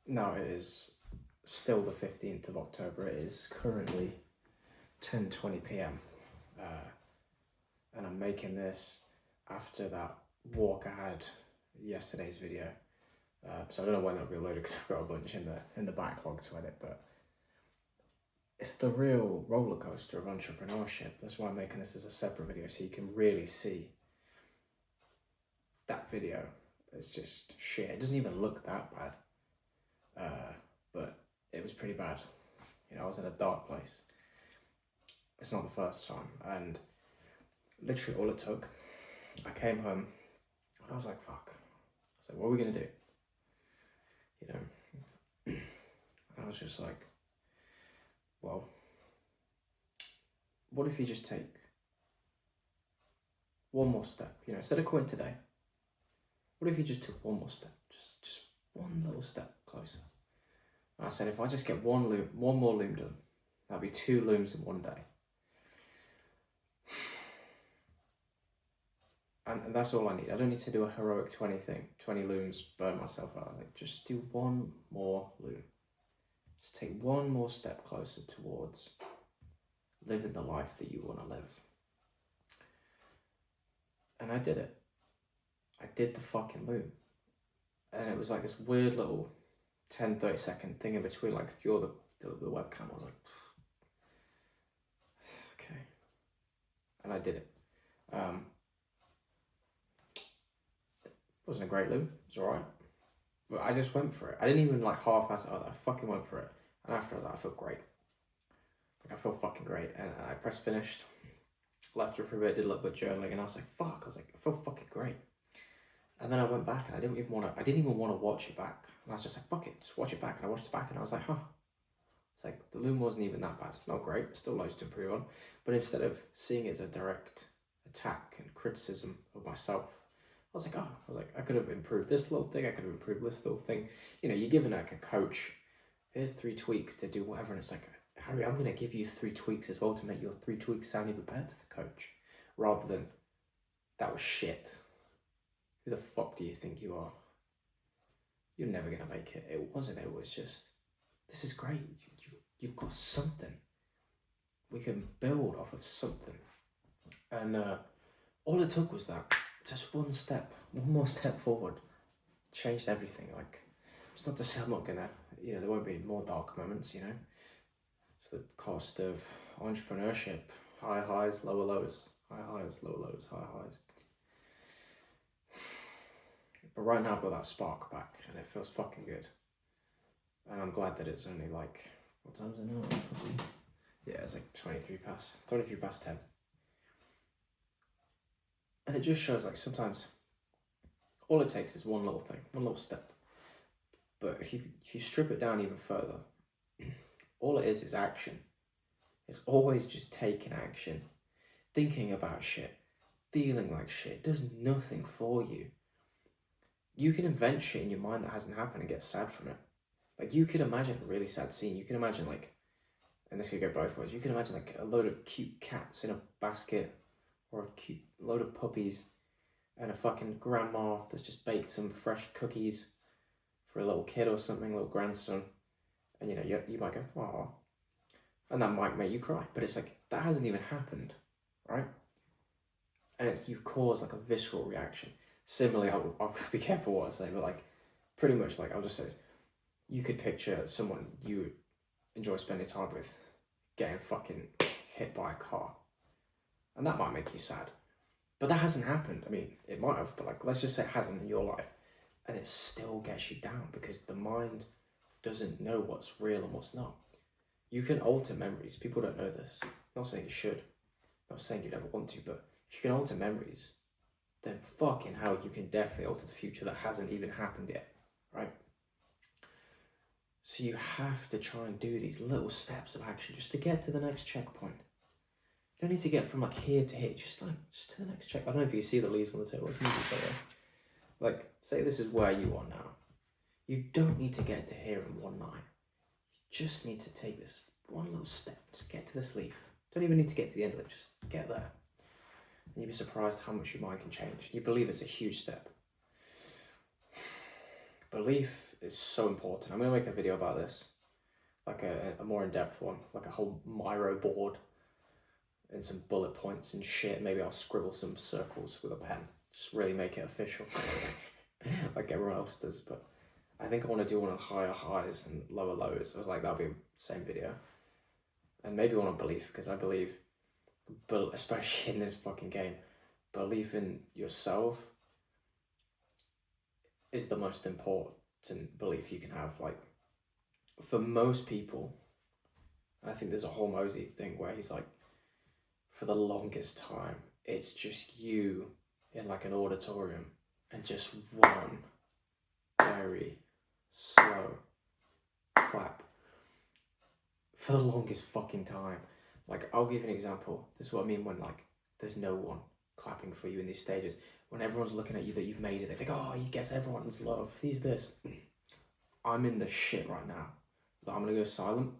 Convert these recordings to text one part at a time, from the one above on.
No, it is still the 15th of October. It is currently 10:20 p.m. And I'm making this after that walk I had yesterday's video. So I don't know when that'll be loaded because I've got a bunch in the backlog to edit, but it's the real roller coaster of entrepreneurship. That's why I'm making this as a separate video, so you can really see that video. It's just shit. It doesn't even look that bad, but it was pretty bad. You know, I was in a dark place. It's not the first time, and literally all it took, I came home and I was like, fuck. I was like, what are we gonna do? You know, I was just like, well, what if you just take one more step? You know, instead of quitting today, what if you just took one more step? Just one little step closer. And I said, if I just get one more loom done, that'll be 2 looms in one day. And that's all I need. I don't need to do a heroic 20 looms, burn myself out. Like, just do one more loom. Just take one more step closer towards living the life that you want to live. And I did it. I did the fucking loom. And it was like this weird little 10-30 second thing in between. Like, if you're the webcam, I was like, okay. And I did it. It wasn't a great loom, it was alright. But I just went for it. I didn't even like half-ass it. I fucking went for it. And after I was like, I feel great. Like, I feel fucking great. And I pressed finished, left it for a bit, did a little bit of journaling, and I was like, fuck. I was like, I feel fucking great. And then I went back and I didn't even want to watch it back. And I was just like, fuck it, just watch it back. And I watched it back and I was like, huh. It's like, the loom wasn't even that bad. It's not great, still loads to improve on. But instead of seeing it as a direct attack and criticism of myself, I was like, I could have improved this little thing, I could have improved this little thing. You know, you're given like a coach, here's 3 tweaks to do whatever, and it's like, Harry, I'm gonna give you 3 tweaks as well to make your 3 tweaks sound even better to the coach, rather than, that was shit. Who the fuck do you think you are? You're never gonna make it. It wasn't, it was just, this is great, you've got something. We can build off of something. And all it took was that. Just one more step forward, changed everything. Like, it's not to say I'm not gonna, you know, there won't be more dark moments, you know. It's the cost of entrepreneurship. High highs, lower lows. High highs, lower lows, high highs. But right now I've got that spark back and it feels fucking good. And I'm glad that it's only like, what time is it now? Yeah, it's like 23 past 10. And it just shows, like, sometimes all it takes is one little thing, one little step. But if you strip it down even further, all it is action. It's always just taking action, thinking about shit, feeling like shit. It does nothing for you. You can invent shit in your mind that hasn't happened and get sad from it. Like, you could imagine a really sad scene. You can imagine, like, and this could go both ways. You can imagine, like, a load of cute cats in a basket, or a cute load of puppies, and a fucking grandma that's just baked some fresh cookies for a little kid or something, a little grandson. And, you know, you might go, oh, and that might make you cry. But it's like, that hasn't even happened, right? And you've caused like a visceral reaction. Similarly, I'll be careful what I say, but like, pretty much, like, I'll just say this. You could picture someone you enjoy spending time with getting fucking hit by a car. And that might make you sad. But that hasn't happened. I mean, it might have, but like, let's just say it hasn't in your life. And it still gets you down because the mind doesn't know what's real and what's not. You can alter memories. People don't know this. I'm not saying you should. I'm not saying you'd ever want to, but if you can alter memories, then fucking hell, you can definitely alter the future that hasn't even happened yet, right? So you have to try and do these little steps of action just to get to the next checkpoint. You don't need to get from like here to here, just to the next check. I don't know if you see the leaves on the table. Like, say this is where you are now. You don't need to get to here in one night. You just need to take this one little step. Just get to this leaf. Don't even need to get to the end of it. Just get there. And you'll be surprised how much your mind can change. You believe it's a huge step. Belief is so important. I'm going to make a video about this, like a more in-depth one, like a whole Miro board and some bullet points and shit. Maybe I'll scribble some circles with a pen, just really make it official, like everyone else does. But I think I want to do one on higher highs and lower lows. I was like, that'll be the same video. And maybe one on belief, because I believe, but especially in this fucking game, belief in yourself is the most important belief you can have. Like, for most people, I think there's a whole Mosey thing where he's like, for the longest time, it's just you in like an auditorium and just one very slow clap for the longest fucking time. Like, I'll give you an example. This is what I mean when like there's no one clapping for you in these stages. When everyone's looking at you that you've made it, they think, oh, he gets everyone's love. He's this. I'm in the shit right now. I'm gonna go silent.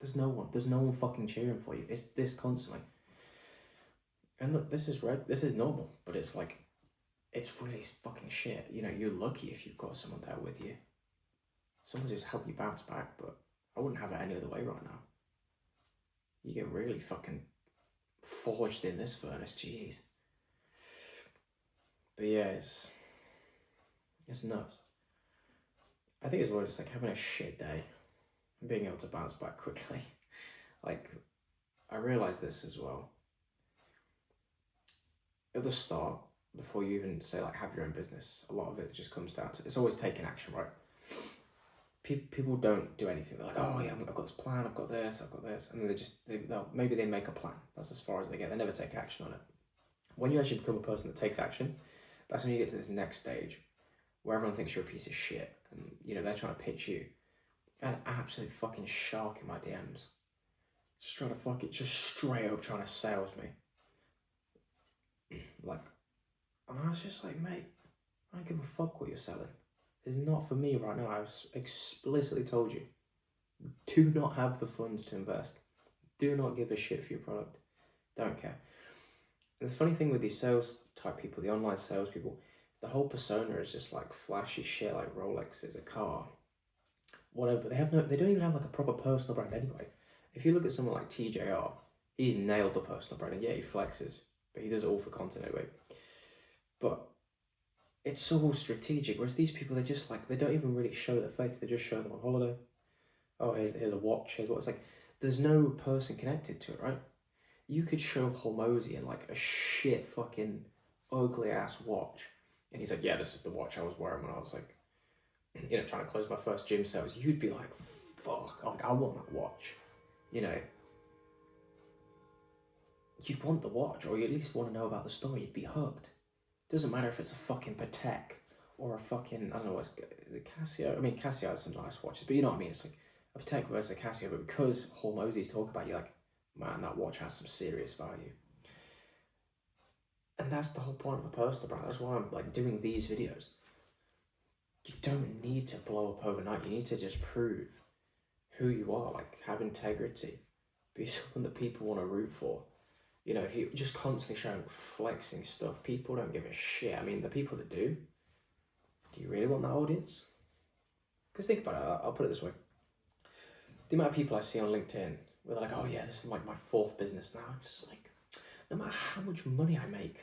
There's no one fucking cheering for you. It's this constantly. And look, this is normal, but it's like, it's really fucking shit. You know, you're lucky if you've got someone there with you. Someone just help you bounce back, but I wouldn't have it any other way right now. You get really fucking forged in this furnace, jeez. But yeah, it's nuts. I think it's more just like having a shit day and being able to bounce back quickly. Like, I realised this as well. At the start, before you even say like have your own business, a lot of it just comes down to, it's always taking action, right? People don't do anything. They're like, oh yeah, I've got this plan, I've got this, and then maybe they make a plan. That's as far as they get. They never take action on it. When you actually become a person that takes action, that's when you get to this next stage where everyone thinks you're a piece of shit, and you know they're trying to pitch you. An absolute fucking shark in my DMs, just trying to just straight up trying to sales me. Like, and I was just like, mate, I don't give a fuck what you're selling. It's not for me right now. I was explicitly told you, do not have the funds to invest. Do not give a shit for your product. Don't care. And the funny thing with these sales type people, the online sales people, the whole persona is just like flashy shit, like Rolex is a car, whatever. But they don't even have like a proper personal brand anyway. If you look at someone like TJR, he's nailed the personal brand. And yeah, he flexes, but he does it all for content anyway. But it's all strategic, whereas these people, they just like, they don't even really show their face. They just show them on holiday. Oh, here's a watch. Here's what it's like. There's no person connected to it, right? You could show Hormozy in like a shit fucking ugly ass watch, and he's like, yeah, this is the watch I was wearing when I was like, you know, trying to close my first gym sales. You'd be like, fuck, like, I want that watch. You know, you'd want the watch, or you at least want to know about the story. You'd be hooked. Doesn't matter if it's a fucking Patek or a fucking, I don't know, what's the Casio. I mean, Casio has some nice watches, but you know what I mean? It's like a Patek versus a Casio, but because Hormozy's talk about, you're like, man, that watch has some serious value. And that's the whole point of a personal brand. That's why I'm like doing these videos. You don't need to blow up overnight. You need to just prove who you are, like have integrity, be someone that people want to root for. You know, if you just constantly showing flexing stuff, people don't give a shit. I mean, the people that do you really want that audience? Because think about it, I'll put it this way. The amount of people I see on LinkedIn where they're like, oh yeah, this is like my 4th business now. It's just like, no matter how much money I make,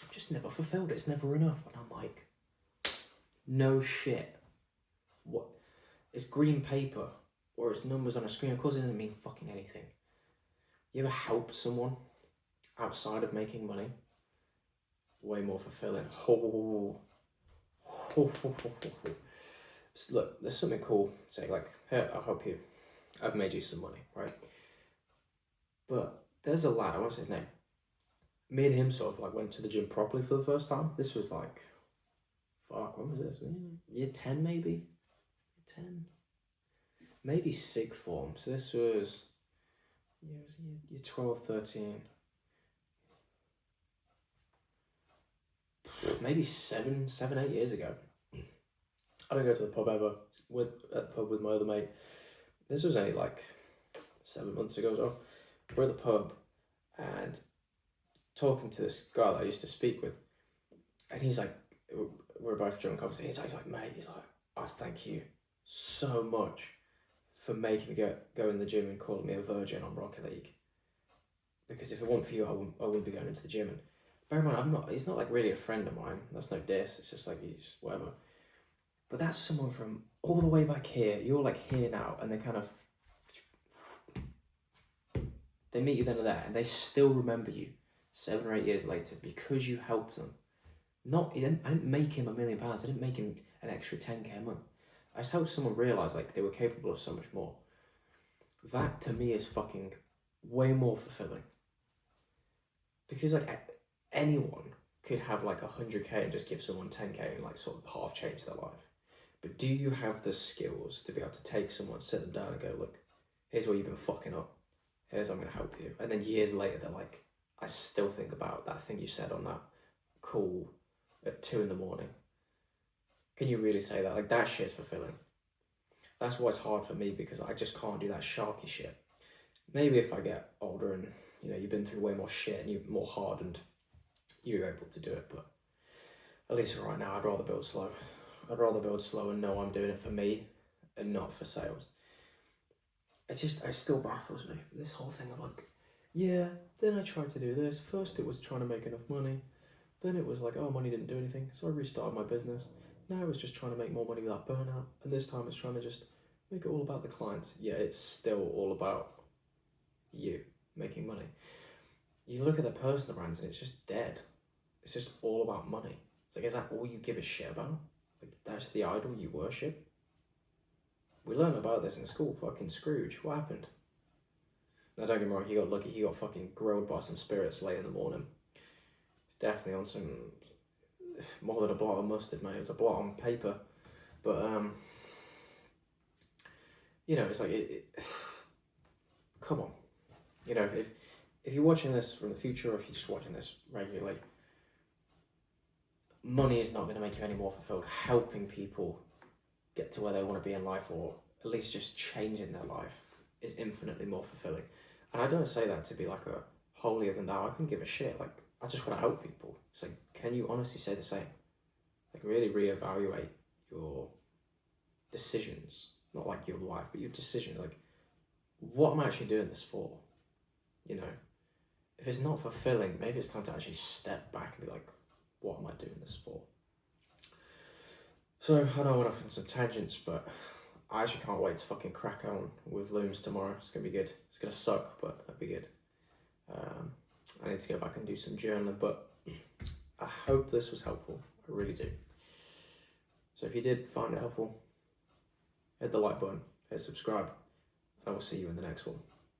I've just never fulfilled it. It's never enough. And I'm like, no shit. What? It's green paper or it's numbers on a screen. Of course it doesn't mean fucking anything. You ever help someone outside of making money? Way more fulfilling. Look, there's something cool saying like, hey, I'll help you. I've made you some money, right? But there's a lad, I won't say his name. Me and him sort of like went to the gym properly for the first time. This was like, fuck, when was this? Year 10 maybe? 10? Maybe 6th form. So this was, yeah, it was year 12, 13. Maybe 7, 8 years ago. I don't go to the pub ever. At the pub with my other mate. This was only like 7 months ago or so. We're at the pub and talking to this guy that I used to speak with, and he's like, we're both drunk obviously, he's like, mate, he's like, I thank you so much for making me go in the gym and calling me a virgin on Rocket League. Because if it weren't for you, I wouldn't be going into the gym. And bear in mind, he's not like really a friend of mine. That's no diss, it's just like he's whatever. But that's someone from all the way back here. You're like here now, and they meet you then and there, and they still remember you 7 or 8 years later because you helped them. I didn't make him £1 million. I didn't make him an extra 10k a month. I just helped someone realise like they were capable of so much more. That to me is fucking way more fulfilling. Because like anyone could have like 100k and just give someone 10k and like sort of half change their life. But do you have the skills to be able to take someone, sit them down and go, look, here's where you've been fucking up. Here's how I'm going to help you. And then years later, they're like, I still think about that thing you said on that call at 2 a.m. Can you really say that? Like, that shit's fulfilling. That's why it's hard for me, because I just can't do that sharky shit. Maybe if I get older and, you know, you've been through way more shit and you're more hardened, you're able to do it. But at least right now, I'd rather build slow. I'd rather build slow and know I'm doing it for me and not for sales. It still baffles me. This whole thing of like, yeah, then I tried to do this. First it was trying to make enough money. Then it was like, oh, money didn't do anything. So I restarted my business. Now it was just trying to make more money without burnout. And this time it's trying to just make it all about the clients. Yeah, it's still all about you making money. You look at the personal brands and it's just dead. It's just all about money. It's like, is that all you give a shit about? Like, that's the idol you worship? We learned about this in school. Fucking Scrooge. What happened? Now, don't get me wrong, he got lucky. He got fucking grilled by some spirits late in the morning. He's definitely on some more than a blot of mustard, mate. It was a blot on paper. But, you know, it's like, come on. You know, if you're watching this from the future, or if you're just watching this regularly, money is not going to make you any more fulfilled. Helping people get to where they want to be in life, or at least just changing their life, is infinitely more fulfilling. And I don't say that to be like a holier than thou. I couldn't give a shit. Like, I just want to help people. It's like, can you honestly say the same? Like, really reevaluate your decisions. Not like your life, but your decisions. Like, what am I actually doing this for? You know, if it's not fulfilling, maybe it's time to actually step back and be like, what am I doing this for? So, I know I went off on some tangents, but I actually can't wait to fucking crack on with looms tomorrow. It's going to be good. It's going to suck, but it'll be good. I need to go back and do some journaling, but I hope this was helpful. I really do. So if you did find it helpful, hit the like button, hit subscribe, and I will see you in the next one.